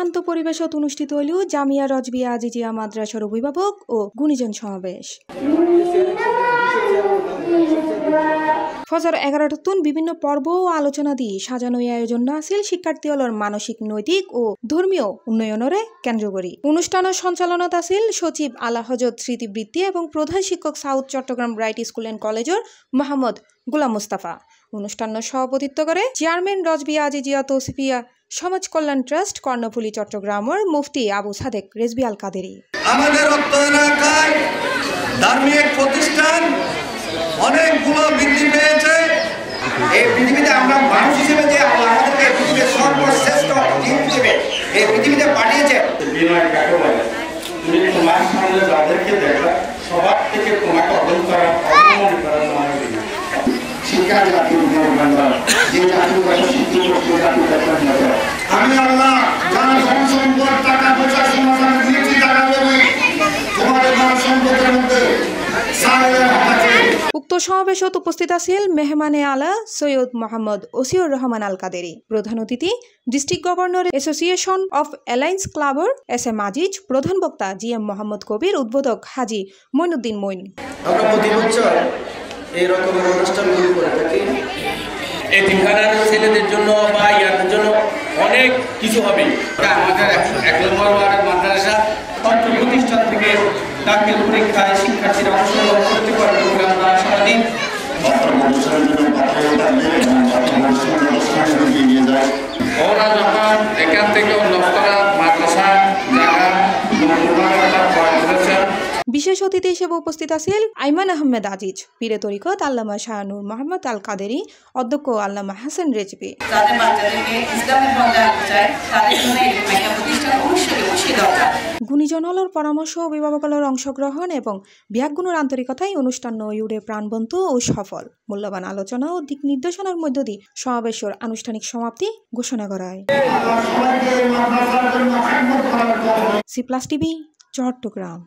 শান্ত পরিবেশত অনুষ্ঠিত হল জামিয়া রজবিয়া আজিজিয়া মাদ্রাসার অভিভাবক ও গুণীজন সমাবেশ। ফজর 11টার বিভিন্ন পর্ব ও আলোচনা দিয়ে সাজানো এই আয়োজন আছিল শিক্ষার্থীদের মানসিক, নৈতিক ও ধর্মীয় উন্নয়নের কেন্দ্র করি। অনুষ্ঠানের সঞ্চালনত আছিল সচিব আলা হজরত স্মৃতিবৃত্তি এবং প্রধান শিক্ষক South Chittagong bright school and কলেজের মোহাম্মদ গোলাম মুস্তাফা। অনুষ্ঠানের সভাপতিত্ব করে চেয়ারম্যান রজবিয়া আজিজিয়া তৌসিফিয়া সমাজ কল্যাণ ট্রাস্ট কর্ণফুলী চট্টগ্রামের মুফতি আবু সাদেক রেজবি আল কাদেরি। আমাদের এলাকায় ধার্মিক প্রতিষ্ঠান অনেকগুলো বৃদ্ধি পেয়েছে। এই পৃথিবীতে আমরা মানুষ হিসেবে যে আমাদেরকে পৃথিবীর সর্বশ্রেষ্ঠ জীব হিসেবে এই পৃথিবীতে পাঠিয়েছে। তুমি তোমার সামনে যাদেরকে দেখবে সবার থেকে তোমাকে অবহেলা করা শিক্ষা জাতির যে জাতির আমি আল্লাহ যারা ধন সম্পদ টাকা পয়সা সমাধান দিয়েছি টাকা দেবে তোমাদের ধন সম্পদের মধ্যে উক্ত সমাবেশত উপস্থিত আছিল মেহমানে আলা সৈয়দ মোহাম্মদ ওসিউর রহমান আল কাদেরি, প্রধান অতিথি district governor association of alliance ক্লাবর এস.এম. আজিজ, প্রধান বক্তা জি.এম. মোহাম্মদ কবির, উদ্বোধক হাজি মইনুদ্দিন মইন। আমরা প্রতি বছর এই রকমের অনুষ্ঠানগুলো করে থাকি। এতিমখানার ছেলেদের জন্য বা ইয়াদের জন্য অনেক কিছু হবে। আমাদের 1 নম্বর ওয়ার্ডের মাদ্রাসা ছাত্র প্রতিষ্ঠান থেকে দাখিল পরীক্ষায় শিক্ষার্থীরা অংশগ্রহণ করতে পারবে বলে আমরা আশাবাদী। ওরা যখন এখান থেকে লক্ষ্যরা মাদ্রাসা জায়গা বিশেষ অতিথি হিসেবে উপস্থিত আছেন আইমান আহমেদ আজিজ, পীরে তরিকত আল্লামা শাহানুর মোহাম্মদ আল কাদেরি, অধ্যক্ষ আল্লামা হাসান রেজবি। গুণীজনলর পরামর্শ, অভিভাবকদের অংশগ্রহণ এবং ব্যাগগুণের আন্তরিকতায় অনুষ্ঠান নয়ুড়ে প্রাণবন্ত ও সফল। মূল্যবান আলোচনা ও দিক নির্দেশনার মধ্য দিয়ে সমাবেশের আনুষ্ঠানিক সমাপ্তি ঘোষণা করা হয়। C+ TV, Chittagong.